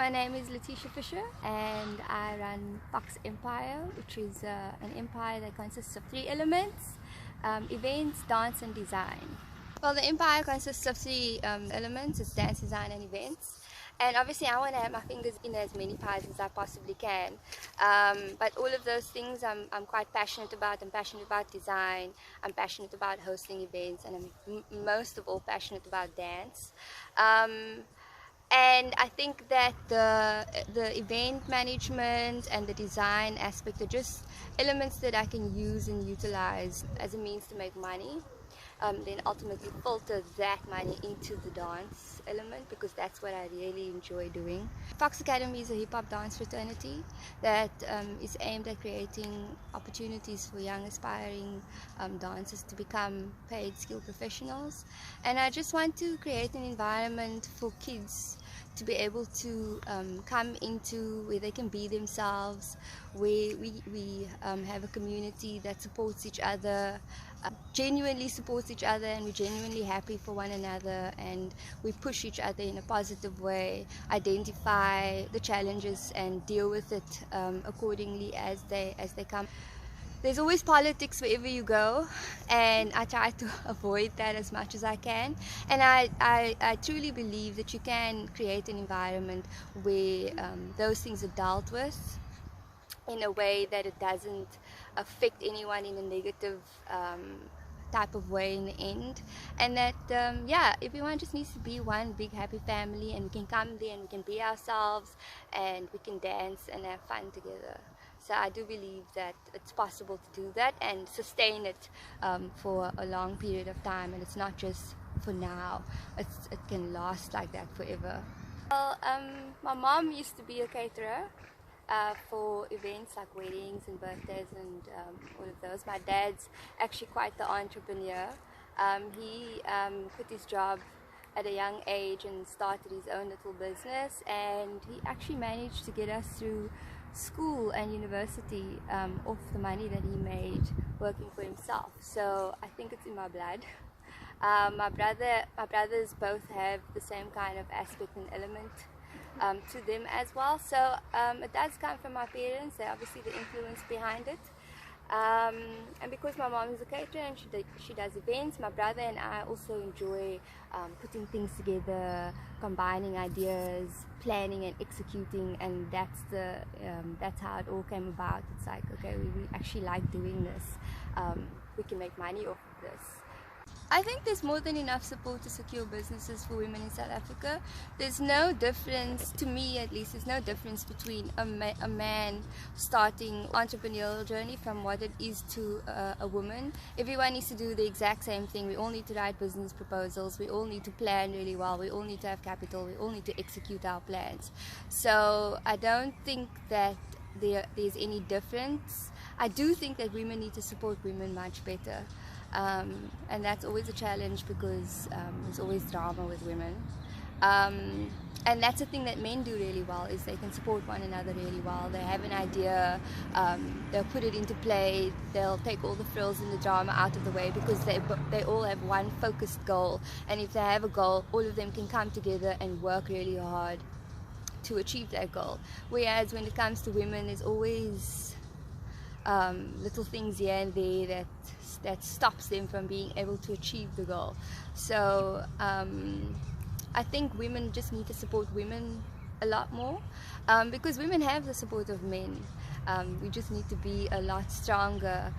My name is Leticia Fisher and I run Foxx Empire, which is an empire that consists of three elements: events, dance and design. Well, the empire consists of three elements: it's dance, design and events. And obviously I want to have my fingers in as many pies as I possibly can. But all of those things I'm quite passionate about. I'm passionate about design, I'm passionate about hosting events, and I'm most of all passionate about dance. And I think that the event management and the design aspect are just elements that I can use and utilize as a means to make money. Then ultimately filter that money into the dance element, because that's what I really enjoy doing. Foxx Academy is a hip-hop dance fraternity that is aimed at creating opportunities for young aspiring dancers to become paid skilled professionals. And I just want to create an environment for kids to be able to come into where they can be themselves, where we have a community that supports each other, genuinely supports each other, and we're genuinely happy for one another, and we push each other in a positive way, identify the challenges and deal with it accordingly as they come. There's always politics wherever you go, and I try to avoid that as much as I can. And I truly believe that you can create an environment where those things are dealt with in a way that it doesn't affect anyone in a negative type of way in the end, and that yeah, everyone just needs to be one big happy family, and we can come there and we can be ourselves and we can dance and have fun together. So I do believe that it's possible to do that and sustain it for a long period of time, and it's not just for now, it can last like that forever. Well, my mom used to be a caterer for events like weddings and birthdays and all of those. My dad's actually quite the entrepreneur. He quit his job at a young age and started his own little business, and he actually managed to get us through school and university off the money that he made working for himself. So I think it's in my blood. My brothers both have the same kind of aspect and element to them as well. So it does come from my parents. They're obviously the influence behind it. And because my mom is a caterer and she does events, my brother and I also enjoy putting things together, combining ideas, planning and executing, and that's how it all came about. It's like, okay, we actually like doing this. We can make money off of this. I think there's more than enough support to secure businesses for women in South Africa. There's no difference, to me at least, there's no difference between a man starting entrepreneurial journey from what it is to a woman. Everyone needs to do the exact same thing. We all need to write business proposals, we all need to plan really well, we all need to have capital, we all need to execute our plans. So I don't think that there's any difference. I do think that women need to support women much better. And that's always a challenge, because there's always drama with women, and that's the thing that men do really well, is they can support one another really well. They have an idea, they'll put it into play, they'll take all the frills and the drama out of the way, because they all have one focused goal, and if they have a goal, all of them can come together and work really hard to achieve that goal. Whereas when it comes to women, there's always little things here and there that stops them from being able to achieve the goal. So I think women just need to support women a lot more, because women have the support of men. We just need to be a lot stronger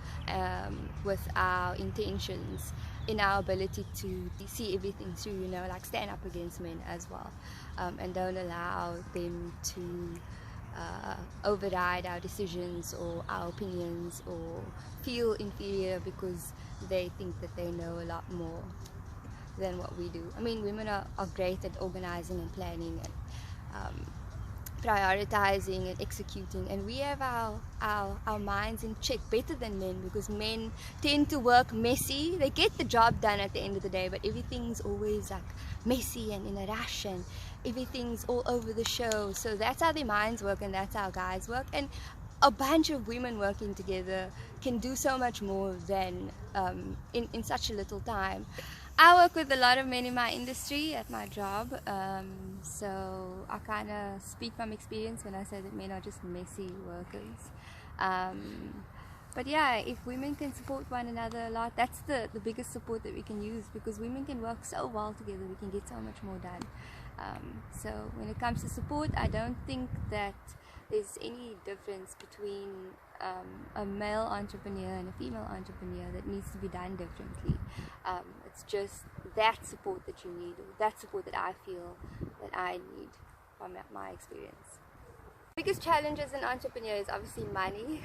with our intentions, in our ability to see everything through, you know, like stand up against men as well, and don't allow them to override our decisions or our opinions, or feel inferior because they think that they know a lot more than what we do. I mean, women are great at organizing and planning and prioritizing and executing, and we have our minds in check better than men, because men tend to work messy. They get the job done at the end of the day, but everything's always like messy and in a rush, and everything's all over the show. So that's how their minds work, and that's how guys work. And a bunch of women working together can do so much more than in such a little time. I work with a lot of men in my industry at my job, so I kind of speak from experience when I say that men are just messy workers. But yeah, if women can support one another a lot, that's the biggest support that we can use, because women can work so well together, we can get so much more done. So when it comes to support, I don't think that there's any difference between a male entrepreneur and a female entrepreneur that needs to be done differently. It's just that support that you need, or that support that I feel that I need from my experience. Biggest challenge as an entrepreneur is obviously money.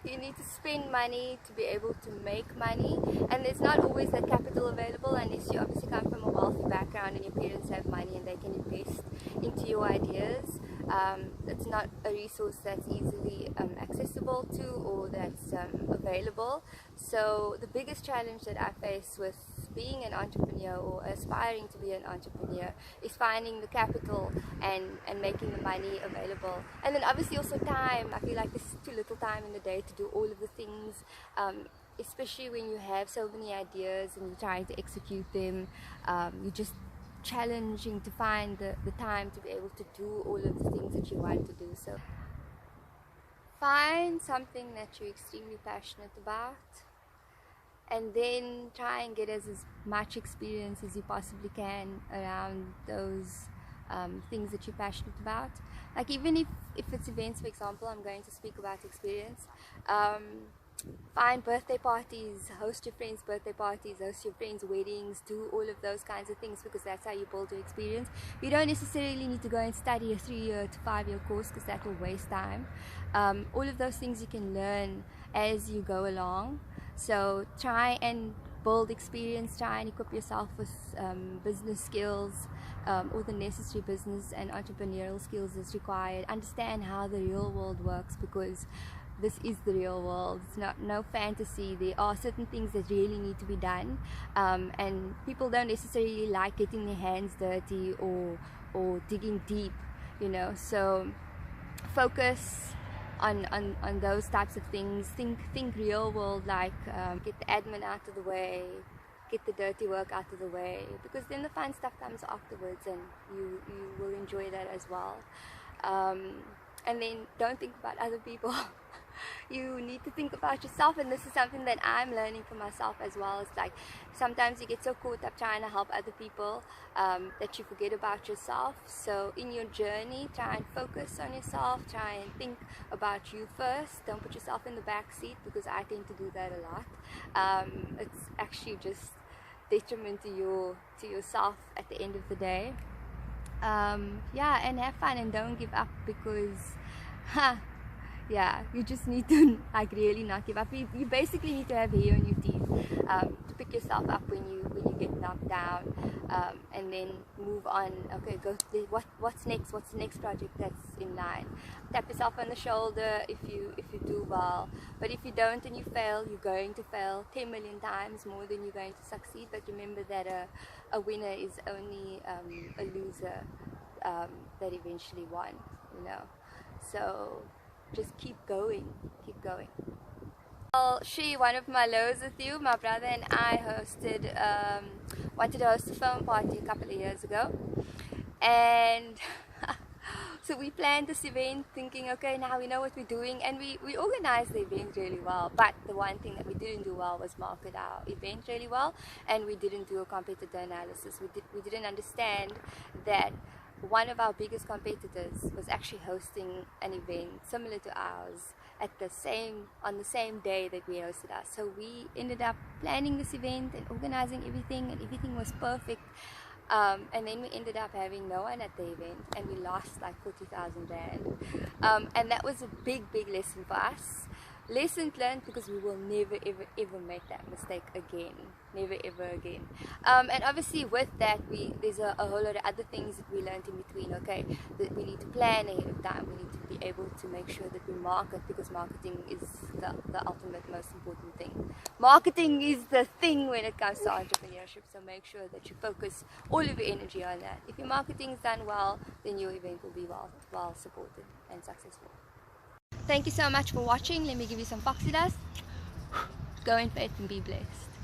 You need to spend money to be able to make money, and there's not always that capital available unless you obviously come from a wealthy background and your parents have money and they can invest into your ideas. It's not a resource that's easily accessible to, or that's available. So the biggest challenge that I face with being an entrepreneur or aspiring to be an entrepreneur is finding the capital and making the money available. And then obviously also time. I feel like there's too little time in the day to do all of the things, especially when you have so many ideas and you're trying to execute them. You're just challenging to find the time to be able to do all of the things that you want to do. So find something that you're extremely passionate about, and then try and get as much experience as you possibly can around those things that you're passionate about. Like even if it's events, for example, I'm going to speak about experience. Find birthday parties, host your friends' birthday parties, host your friends' weddings, do all of those kinds of things, because that's how you build your experience. You don't necessarily need to go and study a 3-year to 5-year course, because that will waste time. All of those things you can learn as you go along. So try and build experience, try and equip yourself with business skills, all the necessary business and entrepreneurial skills that's required. Understand how the real world works, because this is the real world. It's not no fantasy. There are certain things that really need to be done, and people don't necessarily like getting their hands dirty or digging deep, you know. So focus on those types of things. Think real world, like get the admin out of the way, get the dirty work out of the way, because then the fun stuff comes afterwards, and you will enjoy that as well. And then don't think about other people. You need to think about yourself, and this is something that I'm learning for myself as well. It's like sometimes you get so caught up trying to help other people that you forget about yourself. So in your journey, try and focus on yourself, try and think about you first. Don't put yourself in the back seat, because I tend to do that a lot. It's actually just detriment to yourself at the end of the day. Yeah, and have fun and don't give up, because yeah, you just need to like really not give up. You basically need to have hair on your teeth to pick yourself up when you get knocked down, and then move on. Okay, go. What's next? What's the next project that's in line? Tap yourself on the shoulder if you do well. But if you don't and you fail, you're going to fail 10 million times more than you're going to succeed. But remember that a winner is only a loser that eventually won. You know, so just keep going. I'll share one of my lows with you. My brother and I wanted to host a film party a couple of years ago, and so we planned this event thinking, okay, now we know what we're doing, and we organized the event really well. But the one thing that we didn't do well was market our event really well, and we didn't do a competitor analysis. We didn't understand that one of our biggest competitors was actually hosting an event similar to ours on the same day that we hosted us. So we ended up planning this event and organizing everything, and everything was perfect. And then we ended up having no one at the event, and we lost like 40,000 rand. And that was a big lesson for us. Lesson learned, because we will never ever make that mistake again. Never ever again. And obviously with that, there's a whole lot of other things that we learned in between. Okay, that we need to plan ahead of time. We need to be able to make sure that we market, because marketing is the ultimate most important thing. Marketing is the thing when it comes to entrepreneurship. So make sure that you focus all of your energy on that. If your marketing is done well, then your event will be well supported and successful. Thank you so much for watching. Let me give you some foxy dust. Go in faith and be blessed.